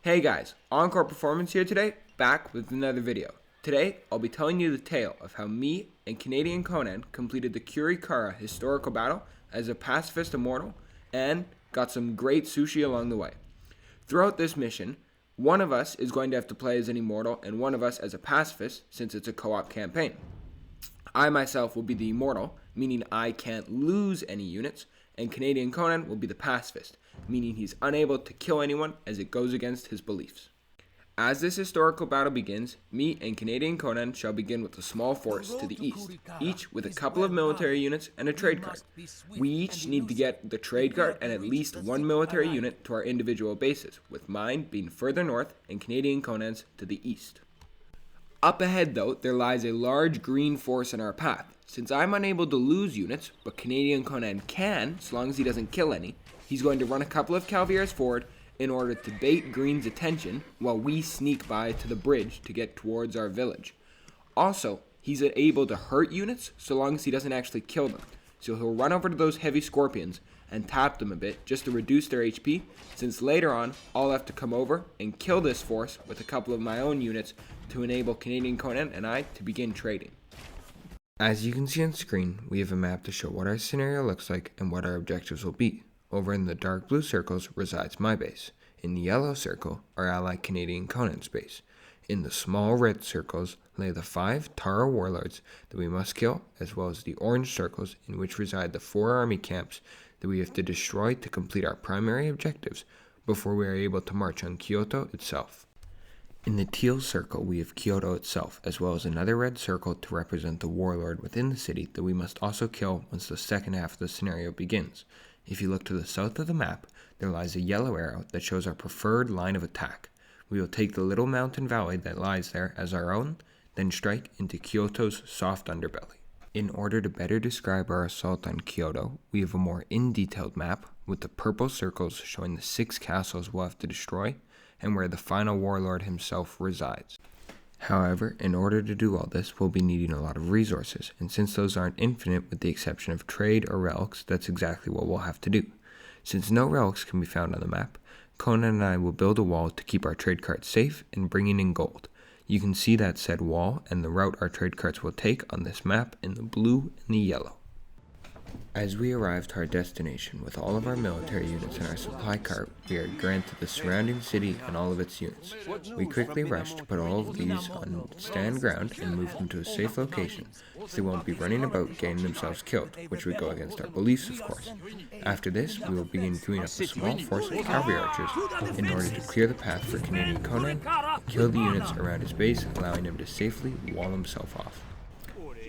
Hey guys, Encore Performance here today, back with another video. Today, I'll be telling you the tale of how me and Canadian Conan completed the Kurikara historical battle as a Pacifist Immortal and got some great sushi along the way. Throughout this mission, one of us is going to have to play as an Immortal and one of us as a Pacifist since it's a co-op campaign. I myself will be the Immortal, meaning I can't lose any units, and Canadian Conan will be the Pacifist, meaning he's unable to kill anyone as it goes against his beliefs. As this historical battle begins, me and Canadian Conan shall begin with a small force to the east, each with a couple of military units and a trade cart. We each need to get the trade cart and at least one military unit to our individual bases, with mine being further north and Canadian Conan's to the east. Up ahead though, there lies a large green force in our path. Since I'm unable to lose units, but Canadian Conan can, as long as he doesn't kill any, he's going to run a couple of cavaliers forward in order to bait Green's attention while we sneak by to the bridge to get towards our village. Also, he's able to hurt units so long as he doesn't actually kill them. So he'll run over to those heavy scorpions and tap them a bit just to reduce their HP, since later on I'll have to come over and kill this force with a couple of my own units to enable Canadian Conan and I to begin trading. As you can see on screen, we have a map to show what our scenario looks like and what our objectives will be. Over in the dark blue circles resides my base. In the yellow circle, our ally Canadian Conan's base. In the small red circles lay the 5 Tara warlords that we must kill, as well as the orange circles in which reside the 4 army camps that we have to destroy to complete our primary objectives before we are able to march on Kyoto itself. In the teal circle we have Kyoto itself, as well as another red circle to represent the warlord within the city that we must also kill once the second half of the scenario begins. If you look to the south of the map, there lies a yellow arrow that shows our preferred line of attack. We will take the little mountain valley that lies there as our own, then strike into Kyoto's soft underbelly. In order to better describe our assault on Kyoto, we have a more in-detailed map with the purple circles showing the 6 castles we'll have to destroy and where the final warlord himself resides. However, in order to do all this, we'll be needing a lot of resources, and since those aren't infinite with the exception of trade or relics, that's exactly what we'll have to do. Since no relics can be found on the map, Conan and I will build a wall to keep our trade carts safe and bringing in gold. You can see that said wall and the route our trade carts will take on this map in the blue and the yellow. As we arrive to our destination with all of our military units in our supply cart, we are granted the surrounding city and all of its units. We quickly rush to put all of these on stand ground and move them to a safe location, so they won't be running about getting themselves killed, which would go against our beliefs of course. After this, we will begin queuing up a small force of cavalry archers in order to clear the path for Canadian Conan and kill the units around his base, allowing him to safely wall himself off.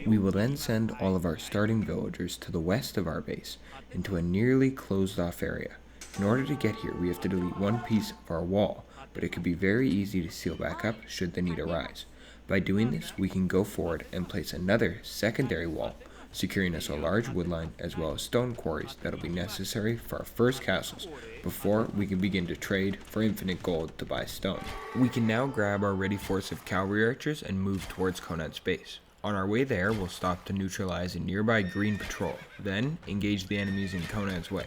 We will then send all of our starting villagers to the west of our base, into a nearly closed-off area. In order to get here, we have to delete one piece of our wall, but it could be very easy to seal back up should the need arise. By doing this, we can go forward and place another secondary wall, securing us a large woodline as well as stone quarries that will be necessary for our first castles before we can begin to trade for infinite gold to buy stone. We can now grab our ready force of cavalry archers and move towards Conan's base. On our way there, we'll stop to neutralize a nearby green patrol, then engage the enemies in Conan's way.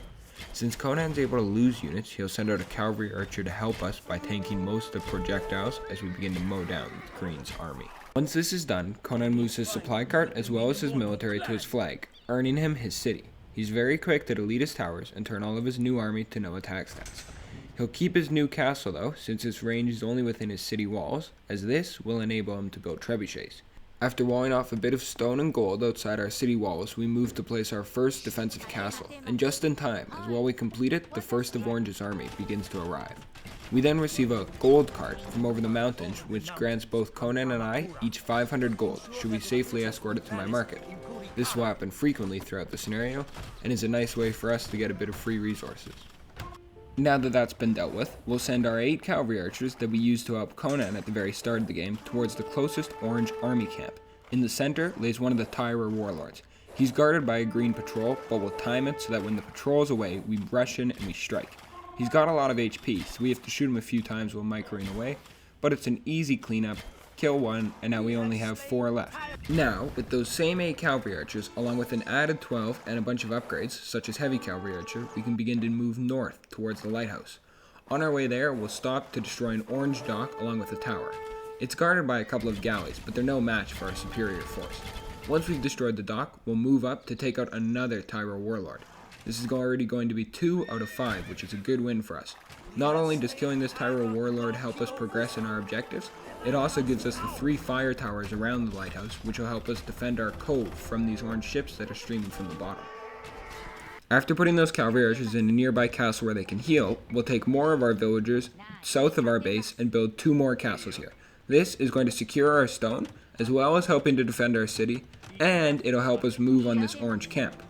Since Conan's able to lose units, he'll send out a cavalry archer to help us by tanking most of the projectiles as we begin to mow down Green's army. Once this is done, Conan moves his supply cart as well as his military to his flag, earning him his city. He's very quick to delete his towers and turn all of his new army to no attack stats. He'll keep his new castle though, since its range is only within his city walls, as this will enable him to build trebuchets. After walling off a bit of stone and gold outside our city walls, we move to place our first defensive castle, and just in time, as while we complete it, the first of Orange's army begins to arrive. We then receive a gold cart from over the mountains, which grants both Conan and I each 500 gold, should we safely escort it to my market. This will happen frequently throughout the scenario, and is a nice way for us to get a bit of free resources. Now that that's been dealt with, we'll send our 8 cavalry archers that we used to help Conan at the very start of the game towards the closest orange army camp. In the center lays one of the Tyra warlords. He's guarded by a green patrol, but we'll time it so that when the patrol is away, we rush in and we strike. He's got a lot of HP, so we have to shoot him a few times while microing away, but it's an easy cleanup kill one, and now we only have 4 left. Now, with those same 8 cavalry archers, along with an added 12 and a bunch of upgrades, such as heavy cavalry archer, we can begin to move north towards the lighthouse. On our way there, we'll stop to destroy an orange dock along with a tower. It's guarded by a couple of galleys, but they're no match for our superior force. Once we've destroyed the dock, we'll move up to take out another Tyro warlord. This is already going to be 2 out of 5, which is a good win for us. Not only does killing this Tyro warlord help us progress in our objectives, it also gives us the 3 fire towers around the lighthouse, which will help us defend our cove from these orange ships that are streaming from the bottom. After putting those cavalry archers in a nearby castle where they can heal, we'll take more of our villagers south of our base and build 2 more castles here. This is going to secure our stone, as well as helping to defend our city, and it'll help us move on this orange camp.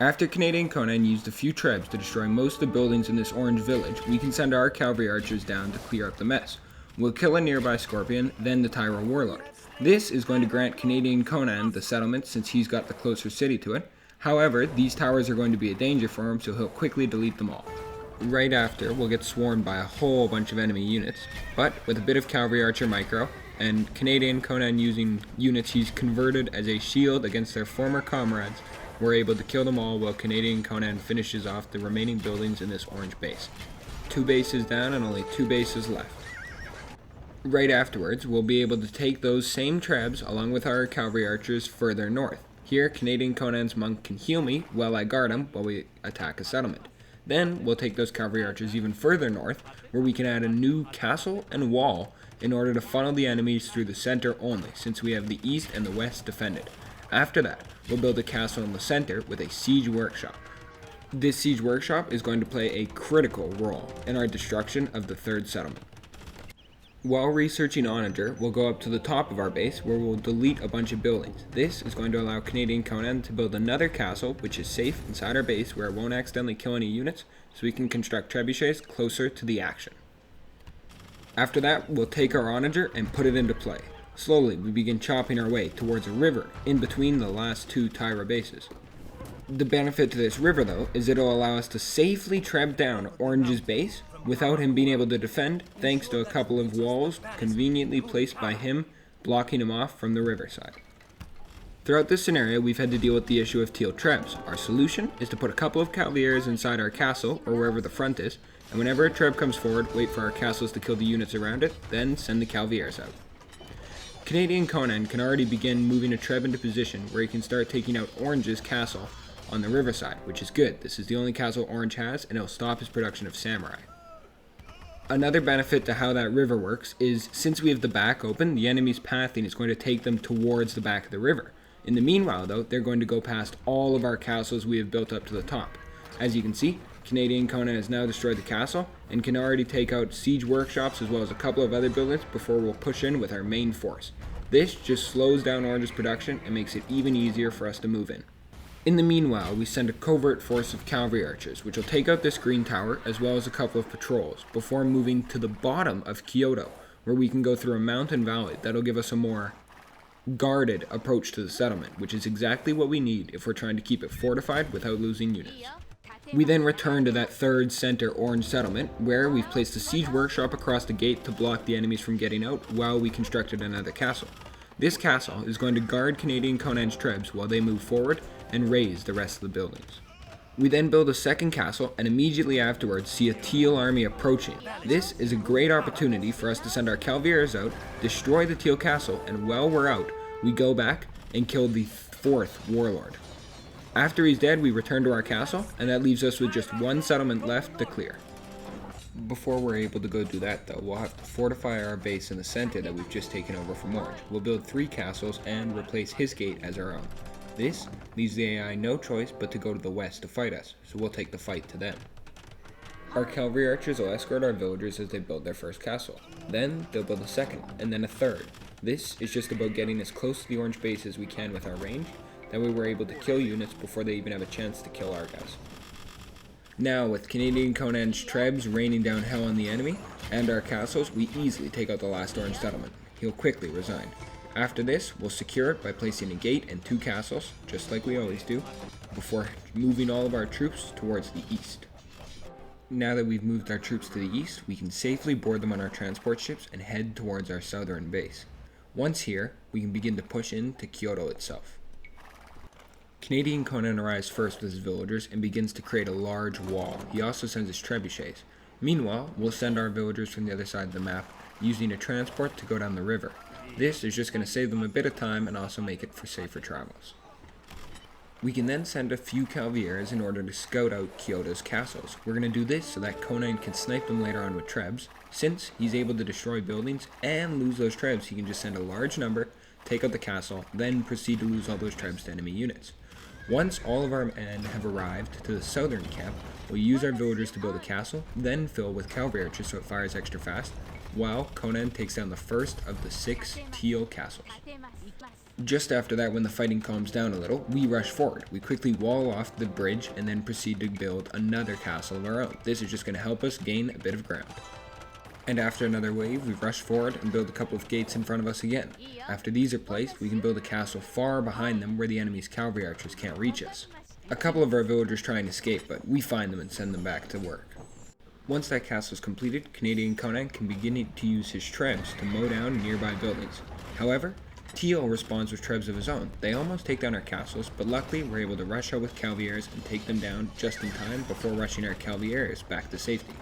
After Canadian Conan used a few trebs to destroy most of the buildings in this orange village, we can send our cavalry archers down to clear up the mess. We'll kill a nearby scorpion, then the Tyro warlord. This is going to grant Canadian Conan the settlement since he's got the closer city to it. However, these towers are going to be a danger for him, so he'll quickly delete them all. Right after, we'll get swarmed by a whole bunch of enemy units, but with a bit of cavalry archer micro, and Canadian Conan using units he's converted as a shield against their former comrades, we're able to kill them all while Canadian Conan finishes off the remaining buildings in this orange base. 2 bases down and only 2 bases left. Right afterwards, we'll be able to take those same trebs along with our cavalry archers further north. Here, Canadian Conan's monk can heal me while I guard him while we attack a settlement. Then, we'll take those cavalry archers even further north, where we can add a new castle and wall in order to funnel the enemies through the center only, since we have the east and the west defended. After that, we'll build a castle in the center with a siege workshop. This siege workshop is going to play a critical role in our destruction of the 3rd settlement. While researching Onager, we'll go up to the top of our base where we'll delete a bunch of buildings. This is going to allow Canadian Conan to build another castle which is safe inside our base where it won't accidentally kill any units, so we can construct trebuchets closer to the action. After that, we'll take our Onager and put it into play. Slowly, we begin chopping our way towards a river in between the last 2 Tyra bases. The benefit to this river, though, is it'll allow us to safely treb down Orange's base without him being able to defend, thanks to a couple of walls conveniently placed by him, blocking him off from the riverside. Throughout this scenario, we've had to deal with the issue of teal trebs. Our solution is to put a couple of cavaliers inside our castle, or wherever the front is, and whenever a treb comes forward, wait for our castles to kill the units around it, then send the cavaliers out. Canadian Conan can already begin moving a treb into position where he can start taking out Orange's castle on the riverside, which is good. This is the only castle Orange has, and it'll stop his production of samurai. Another benefit to how that river works is, since we have the back open, the enemy's pathing is going to take them towards the back of the river. In the meanwhile, though, they're going to go past all of our castles we have built up to the top. As you can see, Canadian Conan has now destroyed the castle, and can already take out siege workshops as well as a couple of other buildings before we'll push in with our main force. This just slows down Orange's production and makes it even easier for us to move in. In the meanwhile, we send a covert force of cavalry archers, which will take out this green tower as well as a couple of patrols, before moving to the bottom of Kyoto, where we can go through a mountain valley that'll give us a more guarded approach to the settlement, which is exactly what we need if we're trying to keep it fortified without losing units. We then return to that 3rd center orange settlement, where we've placed a siege workshop across the gate to block the enemies from getting out while we constructed another castle. This castle is going to guard Canadian Conan's trebs while they move forward and raise the rest of the buildings. We then build a second castle and immediately afterwards see a teal army approaching. This is a great opportunity for us to send our cavaliers out, destroy the teal castle, and while we're out, we go back and kill the 4th warlord. After he's dead, we return to our castle, and that leaves us with just 1 settlement left to clear. Before we're able to go do that, though, we'll have to fortify our base in the center that we've just taken over from Orange. We'll build 3 castles and replace his gate as our own. This leaves the AI no choice but to go to the west to fight us, so we'll take the fight to them. Our cavalry archers will escort our villagers as they build their first castle. Then they'll build a second, and then a third. This is just about getting as close to the orange base as we can with our range. That way we're able to kill units before they even have a chance to kill our guys. Now, with Canadian Conan's trebs raining down hell on the enemy, and our castles, we easily take out the last orange settlement. He'll quickly resign. After this, we'll secure it by placing a gate and 2 castles, just like we always do, before moving all of our troops towards the east. Now that we've moved our troops to the east, we can safely board them on our transport ships and head towards our southern base. Once here, we can begin to push into Kyoto itself. Canadian Conan arrives first with his villagers and begins to create a large wall. He also sends his trebuchets. Meanwhile, we'll send our villagers from the other side of the map using a transport to go down the river. This is just going to save them a bit of time and also make it for safer travels. We can then send a few Cavaliers in order to scout out Kyoto's castles. We're going to do this so that Conan can snipe them later on with trebs. Since he's able to destroy buildings and lose those trebs, he can just send a large number, take out the castle, then proceed to lose all those trebs to enemy units. Once all of our men have arrived to the southern camp, we'll use our villagers to build a castle, then fill with cavalry archers so it fires extra fast, while Conan takes down the first of the 6 teal castles. Just after that, when the fighting calms down a little, we rush forward. We quickly wall off the bridge and then proceed to build another castle of our own. This is just going to help us gain a bit of ground. And after another wave, we rush forward and build a couple of gates in front of us again. After these are placed, we can build a castle far behind them where the enemy's cavalry archers can't reach us. A couple of our villagers try and escape, but we find them and send them back to work. Once that castle is completed, Canadian Conan can begin to use his trebs to mow down nearby buildings. However, Teal responds with trebs of his own. They almost take down our castles, but luckily we're able to rush out with Cavaliers and take them down just in time before rushing our Cavaliers back to safety.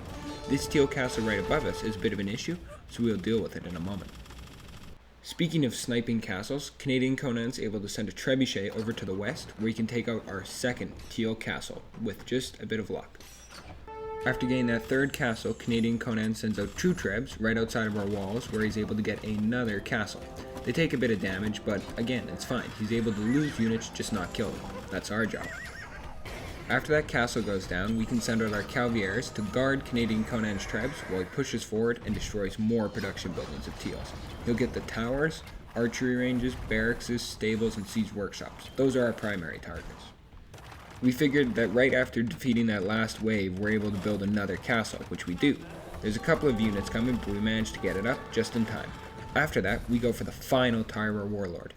This Teal castle right above us is a bit of an issue, so we'll deal with it in a moment. Speaking of sniping castles, Canadian Conan's able to send a trebuchet over to the west where he can take out our second Teal castle with just a bit of luck. After getting that third castle, Canadian Conan sends out 2 trebs right outside of our walls where he's able to get another castle. They take a bit of damage, but again, it's fine. He's able to lose units, just not kill them. That's our job. After that castle goes down, we can send out our Cavaliers to guard Canadian Conan's trebs while he pushes forward and destroys more production buildings of Teals. He'll get the towers, archery ranges, barracks, stables, and siege workshops. Those are our primary targets. We figured that right after defeating that last wave, we're able to build another castle, which we do. There's a couple of units coming, but we managed to get it up just in time. After that, we go for the final Taira warlord,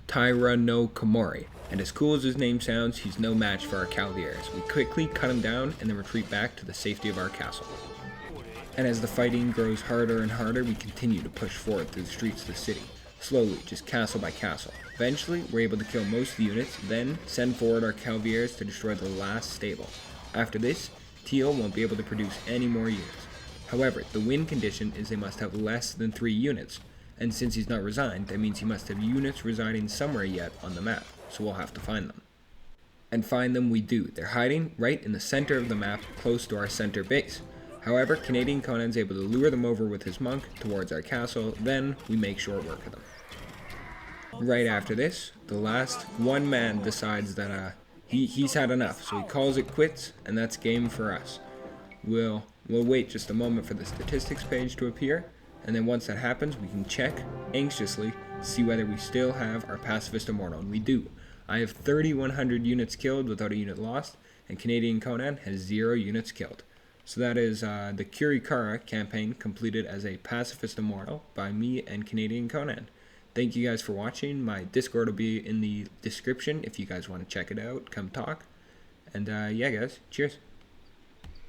Taira no Komori, and as cool as his name sounds, he's no match for our Cavaliers. We quickly cut him down and then retreat back to the safety of our castle. And as the fighting grows harder and harder, we continue to push forward through the streets of the city, slowly, just castle by castle. Eventually, we're able to kill most of the units, then send forward our Cavaliers to destroy the last stable. After this, Teal won't be able to produce any more units. However, the win condition is they must have less than 3 units, and since he's not resigned, that means he must have units residing somewhere yet on the map, so we'll have to find them. And find them we do. They're hiding right in the center of the map, close to our center base. However, Canadian Conan's able to lure them over with his monk towards our castle, then we make short work of them. Right after this, the last one man decides that he's had enough, so he calls it quits, and that's game for us. We'll wait just a moment for the statistics page to appear, and then once that happens, we can check anxiously to see whether we still have our Pacifist Immortal, and we do. I have 3,100 units killed without a unit lost, and Canadian Conan has 0 units killed. So that is the Kurikara campaign completed as a Pacifist Immortal by me and Canadian Conan. Thank you guys for watching. My Discord will be in the description if you guys want to check it out. Come talk. And yeah, guys, cheers.